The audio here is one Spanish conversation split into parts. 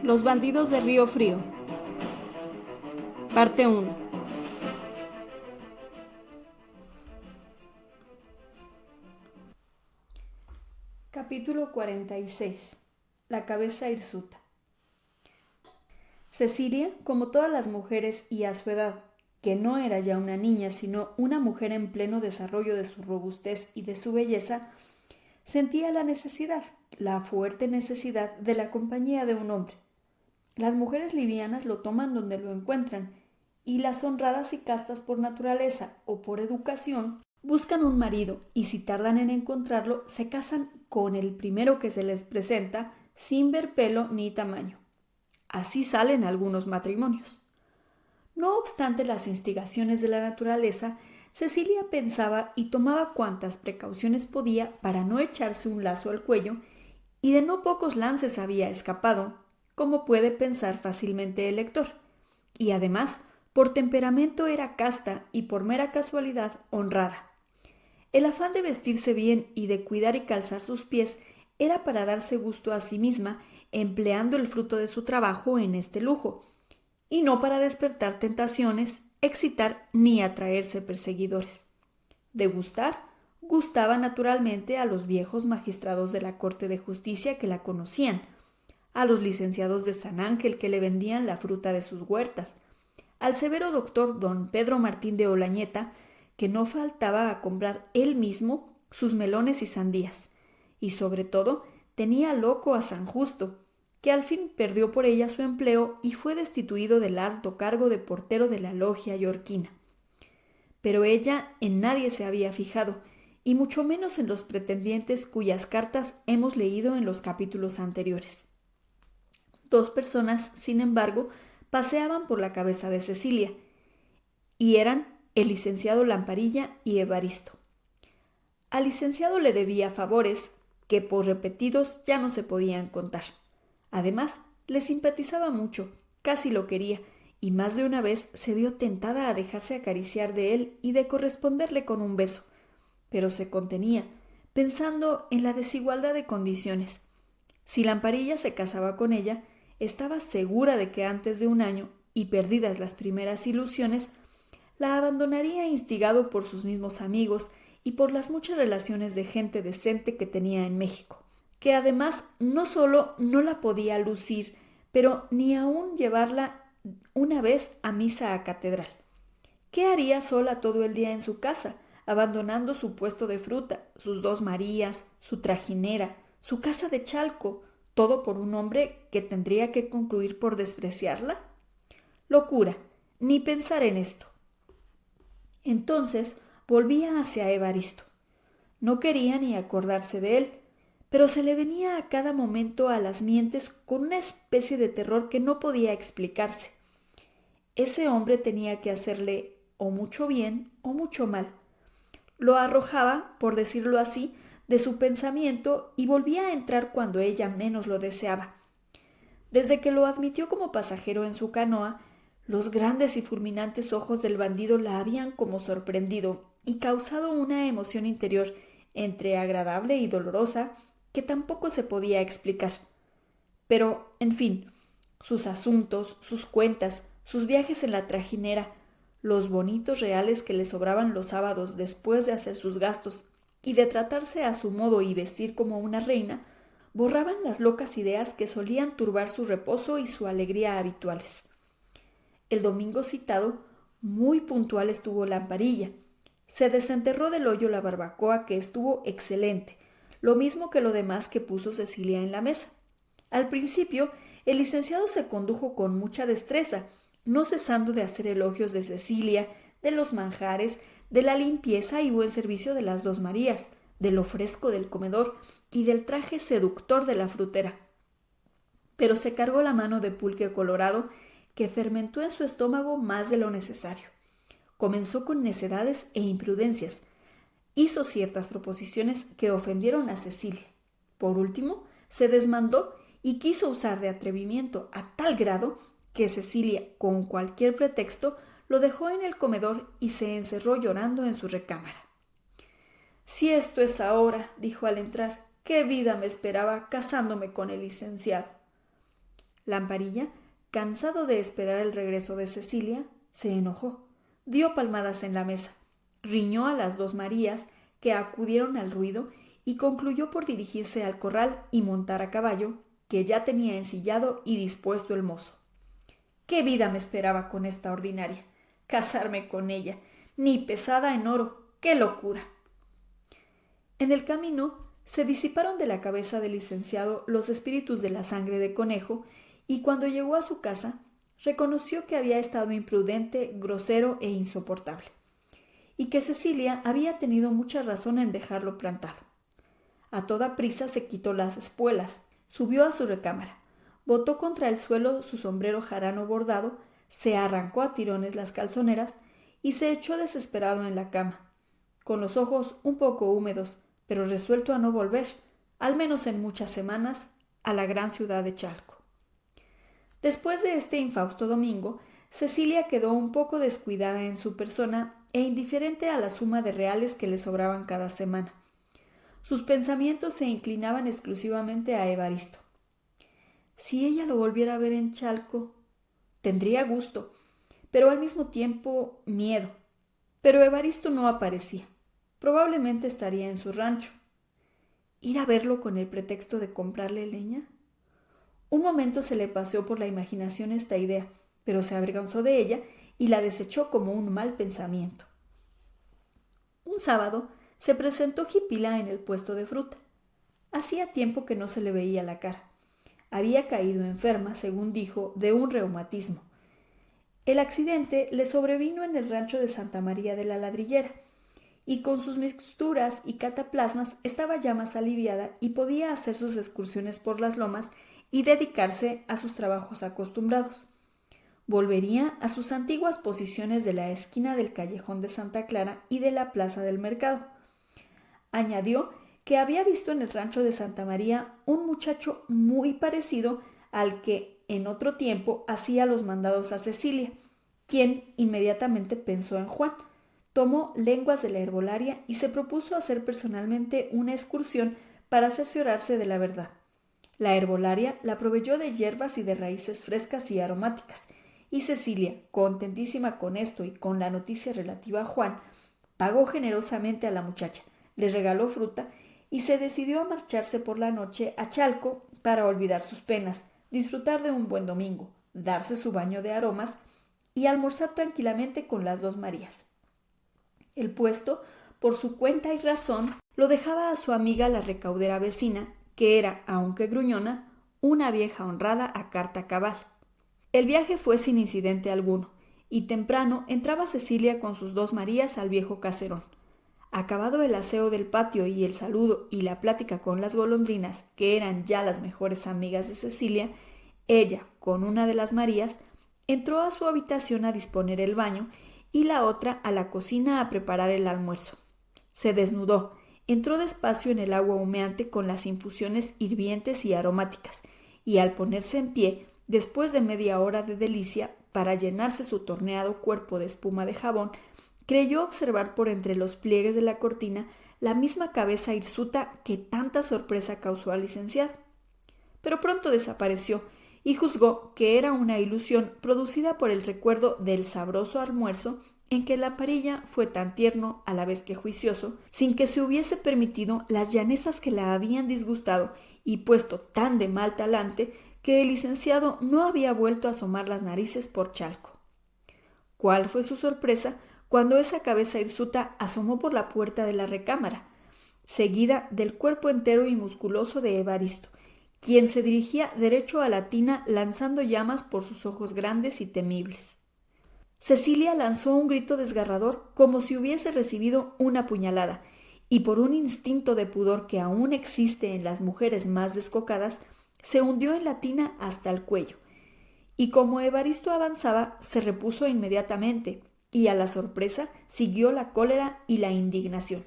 Los bandidos de Río Frío. Parte 1. Capítulo 46. La cabeza hirsuta. Cecilia, como todas las mujeres y a su edad, que no era ya una niña, sino una mujer en pleno desarrollo de su robustez y de su belleza, sentía la fuerte necesidad de la compañía de un hombre. Las mujeres livianas lo toman donde lo encuentran, y las honradas y castas por naturaleza o por educación buscan un marido, y si tardan en encontrarlo, se casan con el primero que se les presenta, sin ver pelo ni tamaño. Así salen algunos matrimonios. No obstante las instigaciones de la naturaleza, Cecilia pensaba y tomaba cuantas precauciones podía para no echarse un lazo al cuello, y de no pocos lances había escapado, como puede pensar fácilmente el lector, y además por temperamento era casta y por mera casualidad honrada. El afán de vestirse bien y de cuidar y calzar sus pies era para darse gusto a sí misma, empleando el fruto de su trabajo en este lujo, y no para despertar tentaciones, excitar ni atraerse perseguidores. De gustar, gustaba naturalmente a los viejos magistrados de la Corte de Justicia que la conocían, a los licenciados de San Ángel que le vendían la fruta de sus huertas, al severo doctor don Pedro Martín de Olañeta, que no faltaba a comprar él mismo sus melones y sandías, y sobre todo tenía loco a San Justo, que al fin perdió por ella su empleo y fue destituido del alto cargo de portero de la logia yorquina. Pero ella en nadie se había fijado, y mucho menos en los pretendientes cuyas cartas hemos leído en los capítulos anteriores. Dos personas, sin embargo, paseaban por la cabeza de Cecilia, y eran el licenciado Lamparilla y Evaristo. Al licenciado le debía favores que por repetidos ya no se podían contar. Además, le simpatizaba mucho, casi lo quería, y más de una vez se vio tentada a dejarse acariciar de él y de corresponderle con un beso, pero se contenía, pensando en la desigualdad de condiciones. Si Lamparilla se casaba con ella, estaba segura de que antes de un año, y perdidas las primeras ilusiones, la abandonaría instigado por sus mismos amigos y por las muchas relaciones de gente decente que tenía en México, que además no solo no la podía lucir, pero ni aun llevarla una vez a misa a catedral. ¿Qué haría sola todo el día en su casa, abandonando su puesto de fruta, sus dos Marías, su trajinera, su casa de Chalco, todo por un hombre que tendría que concluir por despreciarla? Locura, ni pensar en esto. Entonces volvía hacia Evaristo. No quería ni acordarse de él, pero se le venía a cada momento a las mientes con una especie de terror que no podía explicarse. Ese hombre tenía que hacerle o mucho bien o mucho mal. Lo arrojaba, por decirlo así, de su pensamiento y volvía a entrar cuando ella menos lo deseaba. Desde que lo admitió como pasajero en su canoa, los grandes y fulminantes ojos del bandido la habían como sorprendido y causado una emoción interior entre agradable y dolorosa que tampoco se podía explicar. Pero, en fin, sus asuntos, sus cuentas, sus viajes en la trajinera, los bonitos reales que le sobraban los sábados después de hacer sus gastos y de tratarse a su modo y vestir como una reina, borraban las locas ideas que solían turbar su reposo y su alegría habituales. El domingo citado, muy puntual estuvo Lamparilla. Se desenterró del hoyo la barbacoa, que estuvo excelente, lo mismo que lo demás que puso Cecilia en la mesa. Al principio, el licenciado se condujo con mucha destreza, no cesando de hacer elogios de Cecilia, de los manjares, de la limpieza y buen servicio de las dos Marías, de lo fresco del comedor y del traje seductor de la frutera. Pero se cargó la mano de pulque colorado, que fermentó en su estómago más de lo necesario. Comenzó con necedades e imprudencias. Hizo ciertas proposiciones que ofendieron a Cecilia. Por último, se desmandó y quiso usar de atrevimiento a tal grado que Cecilia, con cualquier pretexto, lo dejó en el comedor y se encerró llorando en su recámara. «Si esto es ahora», dijo al entrar, «qué vida me esperaba casándome con el licenciado». Lamparilla, cansado de esperar el regreso de Cecilia, se enojó, dio palmadas en la mesa, riñó a las dos Marías que acudieron al ruido y concluyó por dirigirse al corral y montar a caballo, que ya tenía ensillado y dispuesto el mozo. ¿Qué vida me esperaba con esta ordinaria? Casarme con ella, ni pesada en oro, ¡qué locura! En el camino se disiparon de la cabeza del licenciado los espíritus de la sangre de conejo, y cuando llegó a su casa, reconoció que había estado imprudente, grosero e insoportable, y que Cecilia había tenido mucha razón en dejarlo plantado. A toda prisa se quitó las espuelas, subió a su recámara, botó contra el suelo su sombrero jarano bordado, se arrancó a tirones las calzoneras y se echó desesperado en la cama, con los ojos un poco húmedos, pero resuelto a no volver, al menos en muchas semanas, a la gran ciudad de Chalco. Después de este infausto domingo, Cecilia quedó un poco descuidada en su persona e indiferente a la suma de reales que le sobraban cada semana. Sus pensamientos se inclinaban exclusivamente a Evaristo. Si ella lo volviera a ver en Chalco, tendría gusto, pero al mismo tiempo miedo. Pero Evaristo no aparecía. Probablemente estaría en su rancho. ¿Ir a verlo con el pretexto de comprarle leña? Un momento se le paseó por la imaginación esta idea, pero se avergonzó de ella y la desechó como un mal pensamiento. Un sábado se presentó Jipila en el puesto de fruta. Hacía tiempo que no se le veía la cara. Había caído enferma, según dijo, de un reumatismo. El accidente le sobrevino en el rancho de Santa María de la Ladrillera, y con sus mixturas y cataplasmas estaba ya más aliviada y podía hacer sus excursiones por las lomas y dedicarse a sus trabajos acostumbrados. Volvería a sus antiguas posiciones de la esquina del callejón de Santa Clara y de la plaza del mercado. Añadió que había visto en el rancho de Santa María un muchacho muy parecido al que en otro tiempo hacía los mandados a Cecilia, quien inmediatamente pensó en Juan, tomó lenguas de la herbolaria y se propuso hacer personalmente una excursión para cerciorarse de la verdad. La herbolaria la proveyó de hierbas y de raíces frescas y aromáticas, y Cecilia, contentísima con esto y con la noticia relativa a Juan, pagó generosamente a la muchacha, le regaló fruta y se decidió a marcharse por la noche a Chalco para olvidar sus penas, disfrutar de un buen domingo, darse su baño de aromas y almorzar tranquilamente con las dos Marías. El puesto, por su cuenta y razón, lo dejaba a su amiga la recaudera vecina, que era, aunque gruñona, una vieja honrada a carta cabal. El viaje fue sin incidente alguno, y temprano entraba Cecilia con sus dos Marías al viejo caserón. Acabado el aseo del patio y el saludo y la plática con las golondrinas, que eran ya las mejores amigas de Cecilia, ella, con una de las Marías, entró a su habitación a disponer el baño y la otra a la cocina a preparar el almuerzo. Se desnudó, entró despacio en el agua humeante con las infusiones hirvientes y aromáticas, y al ponerse en pie, después de media hora de delicia, para llenarse su torneado cuerpo de espuma de jabón, creyó observar por entre los pliegues de la cortina la misma cabeza hirsuta que tanta sorpresa causó al licenciado. Pero pronto desapareció y juzgó que era una ilusión producida por el recuerdo del sabroso almuerzo en que Lamparilla fue tan tierno a la vez que juicioso, sin que se hubiese permitido las llanezas que la habían disgustado y puesto tan de mal talante que el licenciado no había vuelto a asomar las narices por Chalco. ¿Cuál fue su sorpresa cuando esa cabeza hirsuta asomó por la puerta de la recámara, seguida del cuerpo entero y musculoso de Evaristo, quien se dirigía derecho a la tina lanzando llamas por sus ojos grandes y temibles? Cecilia lanzó un grito desgarrador como si hubiese recibido una puñalada, y por un instinto de pudor que aún existe en las mujeres más descocadas, se hundió en la tina hasta el cuello, y como Evaristo avanzaba, se repuso inmediatamente, y a la sorpresa siguió la cólera y la indignación.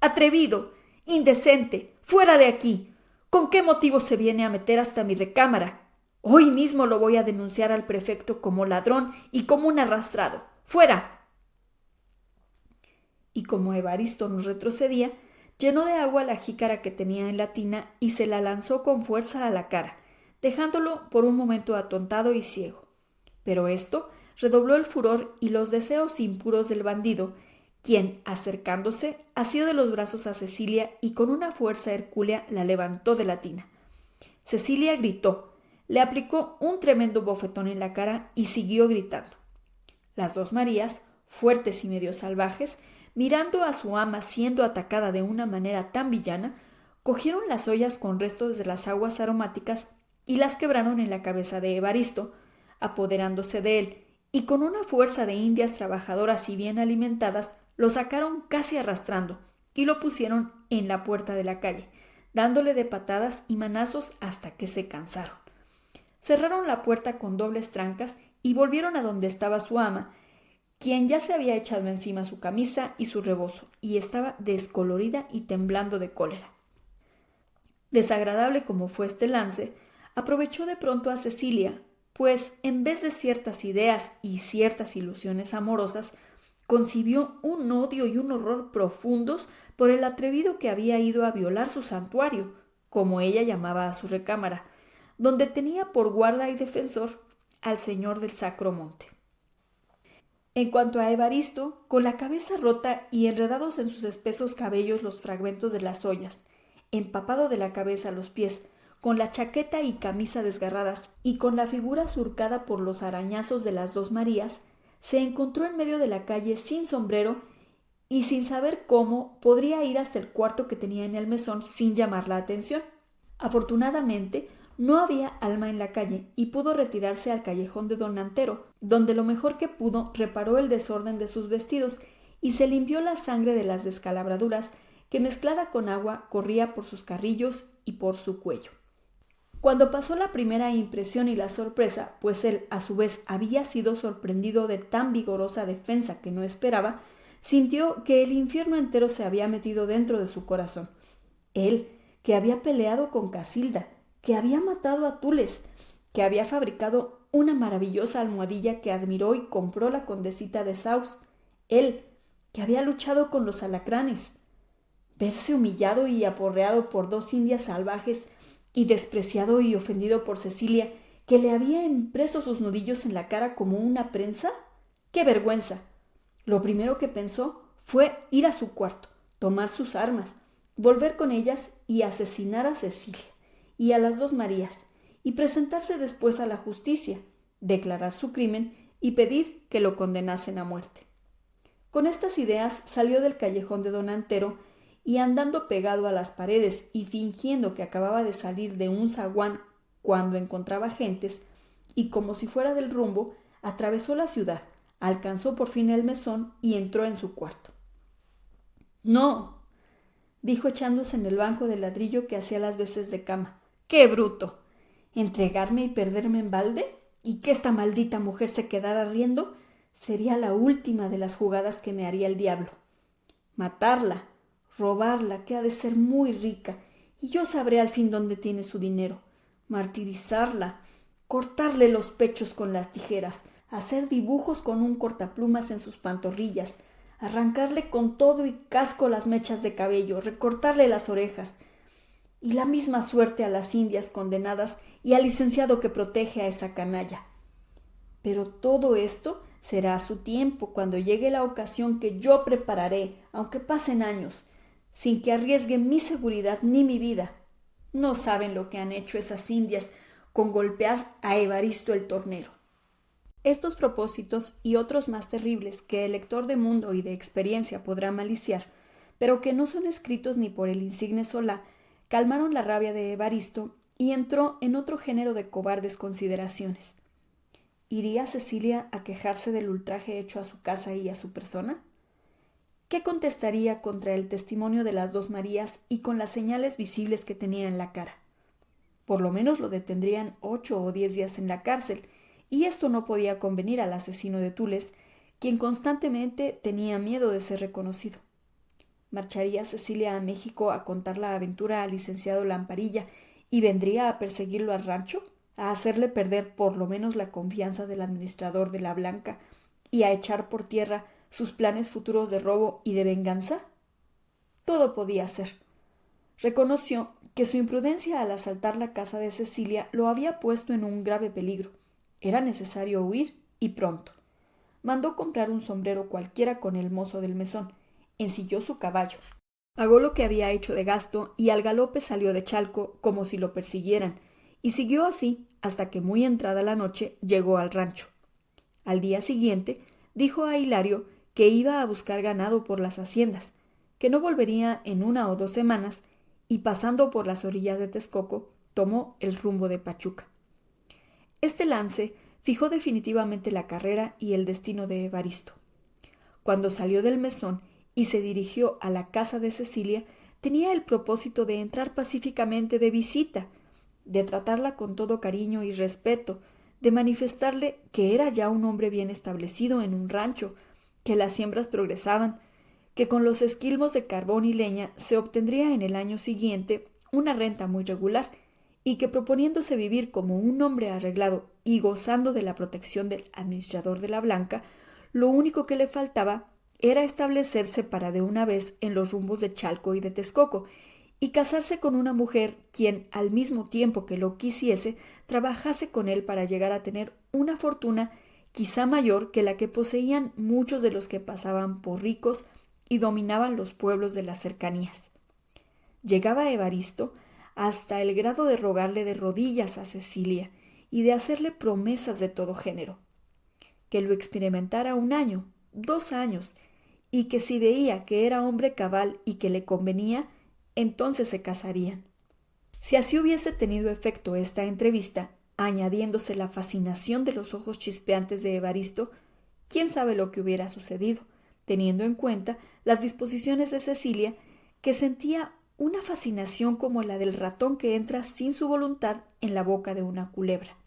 ¡Atrevido! ¡Indecente! ¡Fuera de aquí! ¿Con qué motivo se viene a meter hasta mi recámara? Hoy mismo lo voy a denunciar al prefecto como ladrón y como un arrastrado. ¡Fuera! Y como Evaristo no retrocedía, llenó de agua la jícara que tenía en la tina y se la lanzó con fuerza a la cara, dejándolo por un momento atontado y ciego. Pero esto redobló el furor y los deseos impuros del bandido, quien, acercándose, asió de los brazos a Cecilia y con una fuerza hercúlea la levantó de la tina. Cecilia gritó, le aplicó un tremendo bofetón en la cara y siguió gritando. Las dos Marías, fuertes y medio salvajes, mirando a su ama siendo atacada de una manera tan villana, cogieron las ollas con restos de las aguas aromáticas y las quebraron en la cabeza de Evaristo, apoderándose de él, y con una fuerza de indias trabajadoras y bien alimentadas lo sacaron casi arrastrando y lo pusieron en la puerta de la calle, dándole de patadas y manazos hasta que se cansaron. Cerraron la puerta con dobles trancas y volvieron a donde estaba su ama, quien ya se había echado encima su camisa y su rebozo, y estaba descolorida y temblando de cólera. Desagradable como fue este lance, aprovechó de pronto a Cecilia, pues en vez de ciertas ideas y ciertas ilusiones amorosas, concibió un odio y un horror profundos por el atrevido que había ido a violar su santuario, como ella llamaba a su recámara, donde tenía por guarda y defensor al señor del Sacro Monte. En cuanto a Evaristo, con la cabeza rota y enredados en sus espesos cabellos los fragmentos de las ollas, empapado de la cabeza a los pies, con la chaqueta y camisa desgarradas y con la figura surcada por los arañazos de las dos Marías, se encontró en medio de la calle sin sombrero y sin saber cómo podría ir hasta el cuarto que tenía en el mesón sin llamar la atención. Afortunadamente, no había alma en la calle y pudo retirarse al callejón de don Antero, donde lo mejor que pudo reparó el desorden de sus vestidos y se limpió la sangre de las descalabraduras que mezclada con agua corría por sus carrillos y por su cuello. Cuando pasó la primera impresión y la sorpresa, pues él a su vez había sido sorprendido de tan vigorosa defensa que no esperaba, sintió que el infierno entero se había metido dentro de su corazón. Él, que había peleado con Casilda, que había matado a Tules, que había fabricado una maravillosa almohadilla que admiró y compró la condesita de Saus, él, que había luchado con los alacranes. Verse humillado y aporreado por dos indias salvajes y despreciado y ofendido por Cecilia, que le había impreso sus nudillos en la cara como una prensa. ¡Qué vergüenza! Lo primero que pensó fue ir a su cuarto, tomar sus armas, volver con ellas y asesinar a Cecilia y a las dos Marías, y presentarse después a la justicia, declarar su crimen y pedir que lo condenasen a muerte. Con estas ideas salió del callejón de don Antero y andando pegado a las paredes y fingiendo que acababa de salir de un zaguán cuando encontraba gentes, y como si fuera del rumbo, atravesó la ciudad, alcanzó por fin el mesón y entró en su cuarto. «No», dijo echándose en el banco de ladrillo que hacía las veces de cama. ¡Qué bruto! ¿Entregarme y perderme en balde? ¿Y que esta maldita mujer se quedara riendo? Sería la última de las jugadas que me haría el diablo. Matarla, robarla, que ha de ser muy rica, y yo sabré al fin dónde tiene su dinero. Martirizarla, cortarle los pechos con las tijeras, hacer dibujos con un cortaplumas en sus pantorrillas, arrancarle con todo y casco las mechas de cabello, recortarle las orejas, y la misma suerte a las indias condenadas y al licenciado que protege a esa canalla. Pero todo esto será a su tiempo, cuando llegue la ocasión que yo prepararé, aunque pasen años, sin que arriesgue mi seguridad ni mi vida. No saben lo que han hecho esas indias con golpear a Evaristo el tornero. Estos propósitos y otros más terribles que el lector de mundo y de experiencia podrá maliciar, pero que no son escritos ni por el insigne Solá, calmaron la rabia de Evaristo y entró en otro género de cobardes consideraciones. ¿Iría Cecilia a quejarse del ultraje hecho a su casa y a su persona? ¿Qué contestaría contra el testimonio de las dos Marías y con las señales visibles que tenía en la cara? Por lo menos lo detendrían 8 o 10 días en la cárcel, y esto no podía convenir al asesino de Tules, quien constantemente tenía miedo de ser reconocido. ¿Marcharía Cecilia a México a contar la aventura al licenciado Lamparilla y vendría a perseguirlo al rancho, a hacerle perder por lo menos la confianza del administrador de la Blanca y a echar por tierra sus planes futuros de robo y de venganza? Todo podía ser. Reconoció que su imprudencia al asaltar la casa de Cecilia lo había puesto en un grave peligro. Era necesario huir, y pronto. Mandó comprar un sombrero cualquiera con el mozo del mesón, ensilló su caballo, pagó lo que había hecho de gasto y al galope salió de Chalco como si lo persiguieran, y siguió así hasta que muy entrada la noche llegó al rancho. Al día siguiente dijo a Hilario que iba a buscar ganado por las haciendas, que no volvería en 1 o 2 semanas, y pasando por las orillas de Texcoco, tomó el rumbo de Pachuca. Este lance fijó definitivamente la carrera y el destino de Evaristo. Cuando salió del mesón y se dirigió a la casa de Cecilia, tenía el propósito de entrar pacíficamente de visita, de tratarla con todo cariño y respeto, de manifestarle que era ya un hombre bien establecido en un rancho, que las siembras progresaban, que con los esquilmos de carbón y leña se obtendría en el año siguiente una renta muy regular, y que proponiéndose vivir como un hombre arreglado y gozando de la protección del administrador de la Blanca, lo único que le faltaba era establecerse para de una vez en los rumbos de Chalco y de Texcoco, y casarse con una mujer quien, al mismo tiempo que lo quisiese, trabajase con él para llegar a tener una fortuna quizá mayor que la que poseían muchos de los que pasaban por ricos y dominaban los pueblos de las cercanías. Llegaba Evaristo hasta el grado de rogarle de rodillas a Cecilia y de hacerle promesas de todo género, que lo experimentara 1 año, 2 años, y que si veía que era hombre cabal y que le convenía, entonces se casarían. Si así hubiese tenido efecto esta entrevista, añadiéndose la fascinación de los ojos chispeantes de Evaristo, quién sabe lo que hubiera sucedido, teniendo en cuenta las disposiciones de Cecilia, que sentía una fascinación como la del ratón que entra sin su voluntad en la boca de una culebra.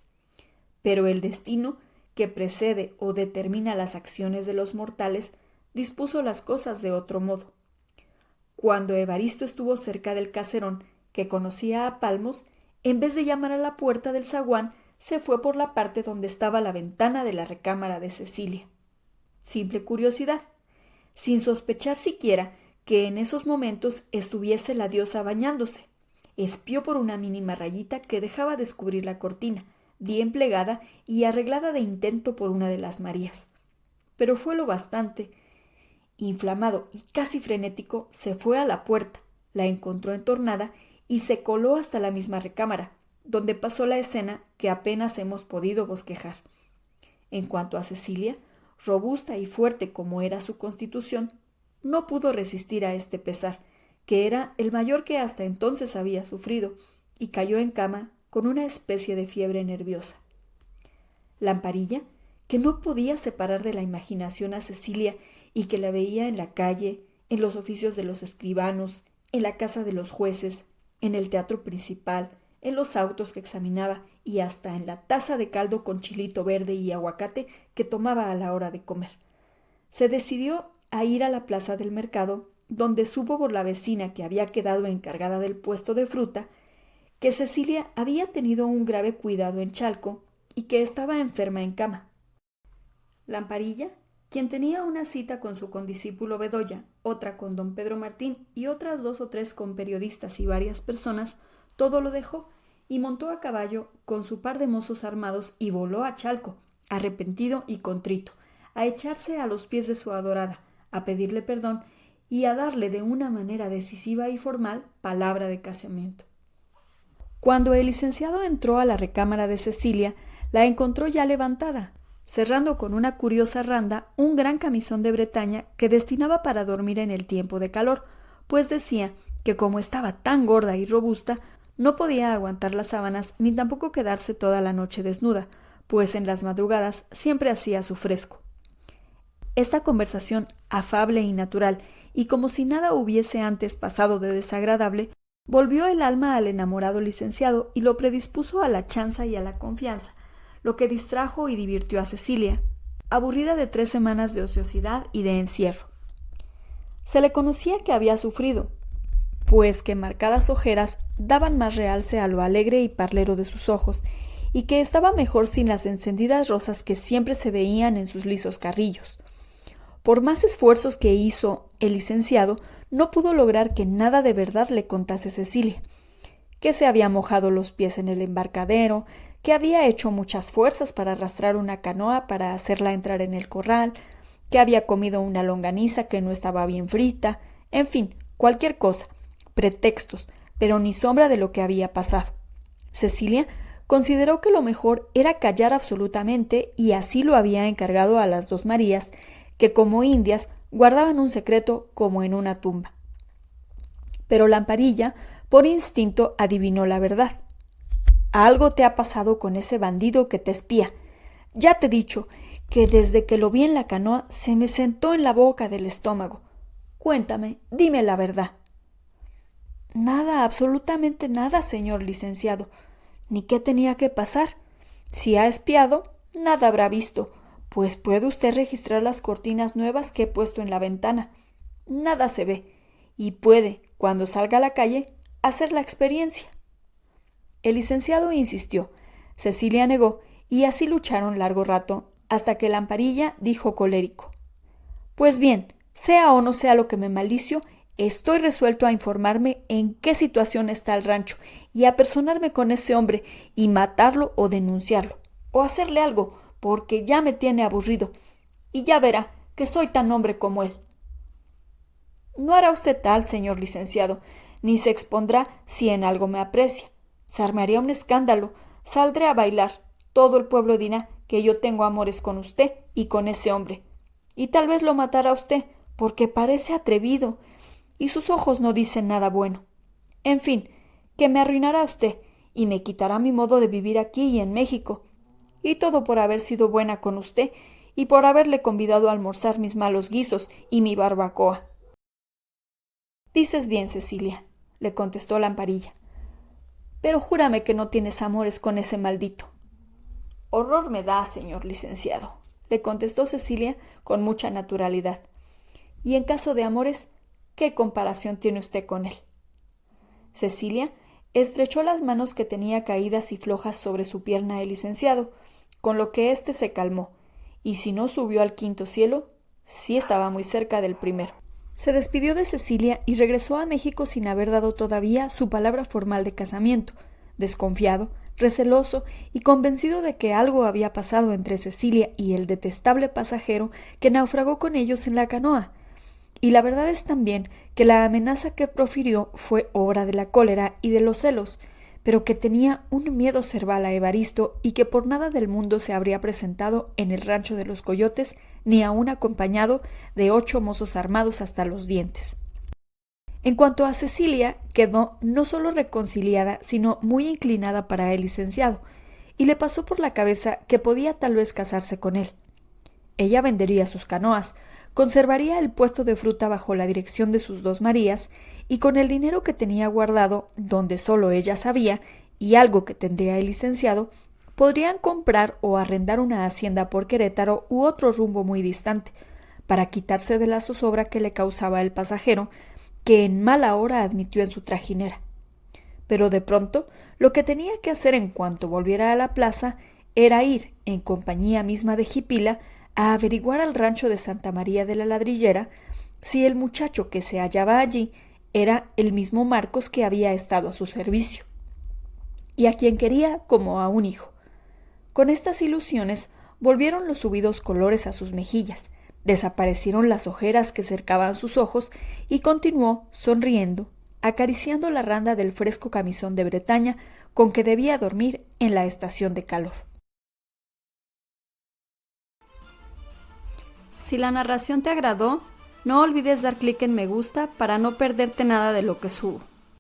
Pero el destino, que precede o determina las acciones de los mortales, dispuso las cosas de otro modo. Cuando Evaristo estuvo cerca del caserón, que conocía a palmos, en vez de llamar a la puerta del zaguán, se fue por la parte donde estaba la ventana de la recámara de Cecilia. Simple curiosidad, sin sospechar siquiera que en esos momentos estuviese la diosa bañándose. Espió por una mínima rayita que dejaba descubrir la cortina, bien plegada y arreglada de intento por una de las Marías. Pero fue lo bastante. Inflamado y casi frenético, se fue a la puerta, la encontró entornada y se coló hasta la misma recámara, donde pasó la escena que apenas hemos podido bosquejar. En cuanto a Cecilia, robusta y fuerte como era su constitución, no pudo resistir a este pesar, que era el mayor que hasta entonces había sufrido, y cayó en cama con una especie de fiebre nerviosa. Lamparilla, que no podía separar de la imaginación a Cecilia y que la veía en la calle, en los oficios de los escribanos, en la casa de los jueces, en el teatro principal, en los autos que examinaba y hasta en la taza de caldo con chilito verde y aguacate que tomaba a la hora de comer. Se decidió a ir a la plaza del mercado, donde supo por la vecina que había quedado encargada del puesto de fruta que Cecilia había tenido un grave cuidado en Chalco y que estaba enferma en cama. Lamparilla, quien tenía una cita con su condiscípulo Bedoya, otra con don Pedro Martín y otras 2 o 3 con periodistas y varias personas, todo lo dejó y montó a caballo con su par de mozos armados y voló a Chalco, arrepentido y contrito, a echarse a los pies de su adorada, a pedirle perdón y a darle de una manera decisiva y formal palabra de casamiento. Cuando el licenciado entró a la recámara de Cecilia, la encontró ya levantada, cerrando con una curiosa randa un gran camisón de Bretaña que destinaba para dormir en el tiempo de calor, pues decía que como estaba tan gorda y robusta, no podía aguantar las sábanas ni tampoco quedarse toda la noche desnuda, pues en las madrugadas siempre hacía su fresco. Esta conversación afable y natural, y como si nada hubiese antes pasado de desagradable, volvió el alma al enamorado licenciado y lo predispuso a la chanza y a la confianza, lo que distrajo y divirtió a Cecilia, aburrida de 3 semanas de ociosidad y de encierro. Se le conocía que había sufrido, pues que marcadas ojeras daban más realce a lo alegre y parlero de sus ojos, y que estaba mejor sin las encendidas rosas que siempre se veían en sus lisos carrillos. Por más esfuerzos que hizo el licenciado, no pudo lograr que nada de verdad le contase Cecilia, que se había mojado los pies en el embarcadero, que había hecho muchas fuerzas para arrastrar una canoa para hacerla entrar en el corral, que había comido una longaniza que no estaba bien frita, en fin, cualquier cosa, pretextos, pero ni sombra de lo que había pasado. Cecilia consideró que lo mejor era callar absolutamente y así lo había encargado a las dos Marías, que como indias guardaban un secreto como en una tumba. Pero Lamparilla, por instinto, adivinó la verdad. Algo te ha pasado con ese bandido que te espía. Ya te he dicho que desde que lo vi en la canoa se me sentó en la boca del estómago. Cuéntame, dime la verdad. Nada, absolutamente nada, señor licenciado. Ni qué tenía que pasar. Si ha espiado, nada habrá visto, pues puede usted registrar las cortinas nuevas que he puesto en la ventana. Nada se ve, y puede, cuando salga a la calle, hacer la experiencia. El licenciado insistió. Cecilia negó, y así lucharon largo rato, hasta que Lamparilla dijo colérico: Pues bien, sea o no sea lo que me malicio, estoy resuelto a informarme en qué situación está el rancho y a personarme con ese hombre y matarlo o denunciarlo, o hacerle algo, porque ya me tiene aburrido, y ya verá que soy tan hombre como él. No hará usted tal, señor licenciado, ni se expondrá si en algo me aprecia. Se armaría un escándalo, saldré a bailar, todo el pueblo dirá que yo tengo amores con usted y con ese hombre, y tal vez lo matará usted, porque parece atrevido, y sus ojos no dicen nada bueno. En fin, que me arruinará usted, y me quitará mi modo de vivir aquí y en México, y todo por haber sido buena con usted, y por haberle convidado a almorzar mis malos guisos y mi barbacoa. Dices bien, Cecilia, le contestó Lamparilla, pero júrame que no tienes amores con ese maldito. Horror me da, señor licenciado, le contestó Cecilia con mucha naturalidad. Y en caso de amores, ¿qué comparación tiene usted con él? Cecilia estrechó las manos que tenía caídas y flojas sobre su pierna el licenciado, con lo que éste se calmó, y si no subió al quinto cielo, sí estaba muy cerca del primero. Se despidió de Cecilia y regresó a México sin haber dado todavía su palabra formal de casamiento, desconfiado, receloso y convencido de que algo había pasado entre Cecilia y el detestable pasajero que naufragó con ellos en la canoa. Y la verdad es también que la amenaza que profirió fue obra de la cólera y de los celos, pero que tenía un miedo cerval a Evaristo y que por nada del mundo se habría presentado en el rancho de los Coyotes ni aun acompañado de 8 mozos armados hasta los dientes. En cuanto a Cecilia, quedó no solo reconciliada, sino muy inclinada para el licenciado, y le pasó por la cabeza que podía tal vez casarse con él. Ella vendería sus canoas, conservaría el puesto de fruta bajo la dirección de sus dos Marías, y con el dinero que tenía guardado, donde solo ella sabía, y algo que tendría el licenciado, podrían comprar o arrendar una hacienda por Querétaro u otro rumbo muy distante, para quitarse de la zozobra que le causaba el pasajero, que en mala hora admitió en su trajinera. Pero de pronto lo que tenía que hacer en cuanto volviera a la plaza era ir, en compañía misma de Jipila, a averiguar al rancho de Santa María de la Ladrillera si el muchacho que se hallaba allí era el mismo Marcos que había estado a su servicio, y a quien quería como a un hijo. Con estas ilusiones volvieron los subidos colores a sus mejillas, desaparecieron las ojeras que cercaban sus ojos y continuó, sonriendo, acariciando la randa del fresco camisón de Bretaña con que debía dormir en la estación de calor. Si la narración te agradó, no olvides dar clic en me gusta para no perderte nada de lo que subo.